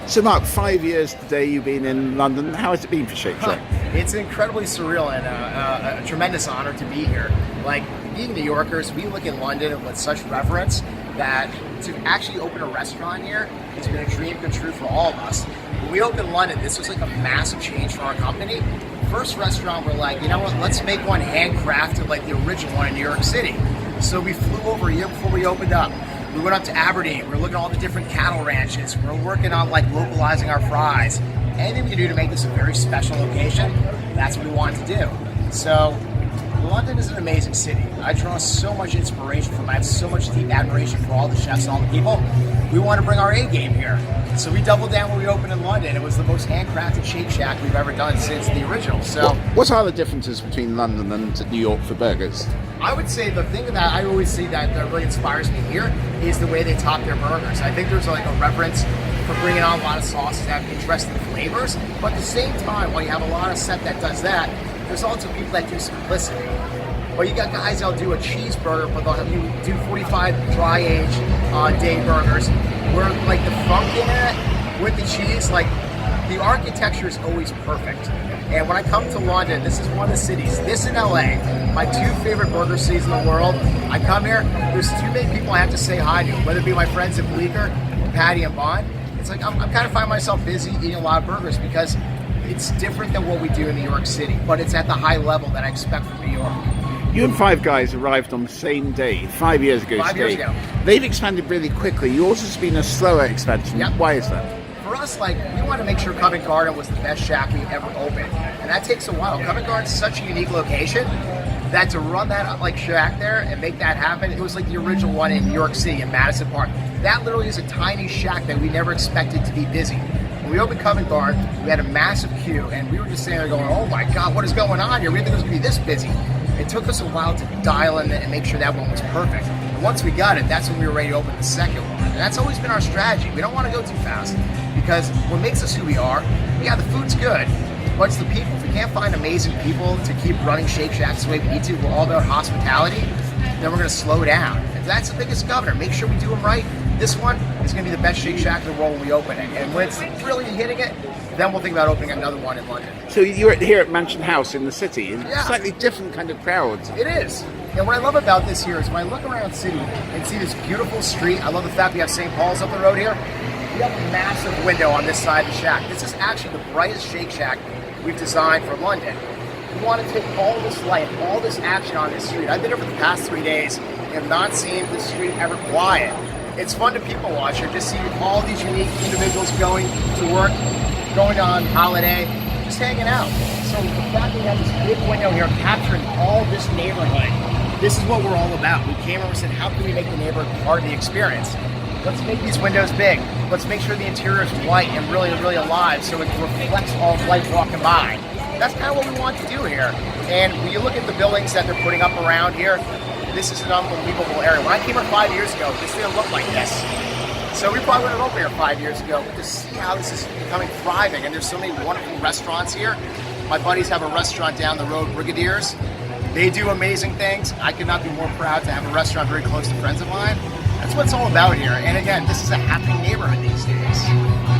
So Mark, 5 years today you've been in London. How has it been for Shake Shack? It's incredibly surreal and a tremendous honor to be here. Like, being New Yorkers, we look at London with such reverence that to actually open a restaurant here has been a dream come true for all of us. When we opened London, this was like a massive change for our company. First restaurant, we're like, you know what, let's make one handcrafted like the original one in New York City. So we flew over a year before we opened up. We went up to Aberdeen. We're looking at all the different cattle ranches. We're working on like localizing our fries. Anything we can do to make this a very special location, that's what we wanted to do. So London is an amazing city. I draw so much inspiration from it. I have so much deep admiration for all the chefs and all the people. We want to bring our A game here. So we doubled down when we opened in London. It was the most handcrafted Shake Shack we've ever done since the original. So what are the differences between London and New York for burgers? I would say the thing that I always see that really inspires me here is the way they top their burgers. I think there's like a reverence for bringing on a lot of sauces that have interesting flavors, but at the same time, while you have a lot of set that does that, there's also people that do simplicity. But you got guys that'll do a cheeseburger, but they'll have you do 45 dry age day burgers, where like the funk in it with the cheese, like the architecture is always perfect. And when I come to London, this is one of the cities, this and LA, my two favorite burger cities in the world. I come here, there's too many people I have to say hi to, whether it be my friends at Bleecker, Patty and Bond. It's like I'm kind of finding myself busy eating a lot of burgers because it's different than what we do in New York City, but it's at the high level that I expect from New York. You and Five Guys arrived on the same day, 5 years ago. 5 years ago. They've expanded really quickly. Yours has been a slower expansion. Yep. Why is that? For us, like, we want to make sure Covent Garden was the best Shack we ever opened, and that takes a while. Covent Garden's such a unique location that to run that like Shack there and make that happen, it was like the original one in New York City in Madison Park. That literally is a tiny Shack that we never expected to be busy. When we opened Covent Garden, we had a massive queue, and we were just sitting there going, oh my God, what is going on here? We didn't think it was going to be this busy. It took us a while to dial in and make sure that one was perfect. And once we got it, that's when we were ready to open the second one. And that's always been our strategy. We don't want to go too fast because what makes us who we are, yeah, the food's good, but it's the people. If we can't find amazing people to keep running Shake Shacks the way we need to, we're all about hospitality, then we're going to slow down. And that's the biggest governor. Make sure we do them right. This one is going to be the best Shake Shack in the world when we open it. And when it's really hitting it, then we'll think about opening another one in London. So you're here at Mansion House in the city, Yeah. Slightly different kind of crowds. It is. And what I love about this here is when I look around the city and see this beautiful street, I love the fact we have St. Paul's up the road here. We have a massive window on this side of the Shack. This is actually the brightest Shake Shack we've designed for London. We want to take all this light, all this action on this street. I've been here for the past 3 days and have not seen this street ever quiet. It's fun to people watch here, just see all these unique individuals going to work, going on holiday, just hanging out. So the fact that we have this big window here capturing all this neighborhood, this is what we're all about. We came over and said, how can we make the neighborhood part of the experience? Let's make these windows big. Let's make sure the interior is white and really, really alive so it reflects all the light walking by. That's kind of what we want to do here. And when you look at the buildings that they're putting up around here, this is an unbelievable area. When I came here 5 years ago, this didn't look like this. So we probably wouldn't have opened here 5 years ago, but to see how this is becoming thriving, and there's so many wonderful restaurants here. My buddies have a restaurant down the road, Brigadiers. They do amazing things. I could not be more proud to have a restaurant very close to friends of mine. That's what it's all about here. And again, this is a happy neighborhood these days.